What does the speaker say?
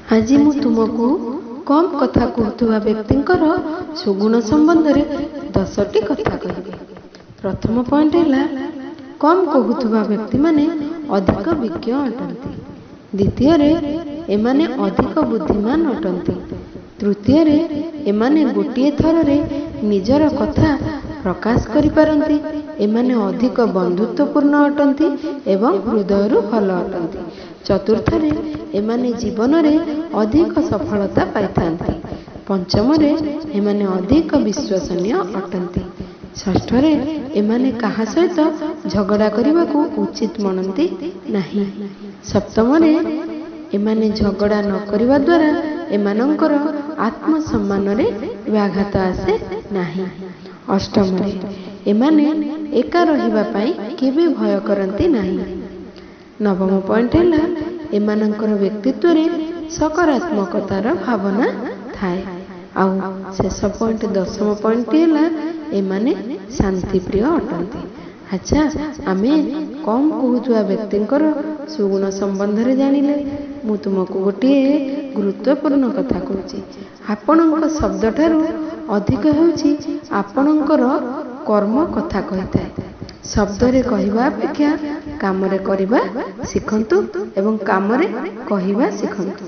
आज मु तुमको कम कथा कहूथुवा व्यक्तिंकर सुगुण संबंध रे 10टी कथा कहिबे। प्रथम पॉइंट है कम कहूथुवा व्यक्ति माने अधिक विज्ञ अटंती। द्वितीय रे एमाने अधिक बुद्धिमान अटंती। तृतीय रे एमाने गोटिए थर रे निजर कथा प्रकाश करि पारंती। एमाने अधिक बंधुत्वपूर्ण अटंती एवं हृदयरु भल अटंती। चतुर्थ रे एमाने जीवन रे अधिक सफलता पाइथांती। पंचम रे एमाने अधिक विश्वसनीय अटंती। षष्ठ रे एमाने कहा सहित झगड़ा करने को उचित मनती नहीं। सप्तम रे एमाने झगड़ा न करिवा द्वारा एमानंकर आत्मसम्मान रे व्याघात आसे नहीं। अष्टम रे एमाने एका रहिबा पाई केबे भय करंती नहीं। नवम पॉइंट है एमानंकर व्यक्तित्व रे सकारात्मकतार भावना थाए। आउ शेष पॉइंट 10म पॉइंट है एमाने शांति प्रिय अटंती। अच्छा आमे कम कहूथुवा व्यक्तिंकर सुगुण संबंध रे जानिले। मु तुमको गोटे गुरुत्वपूर्ण कथा कहूची। आपणक शब्द ठारू अधिक हेउची आपणकर कर्म कथा कहिथाए। शब्द रे कहिबा अपेक्षा काम रे करिबा सिखंतु एवं काम रे कहिबा सिखंतु।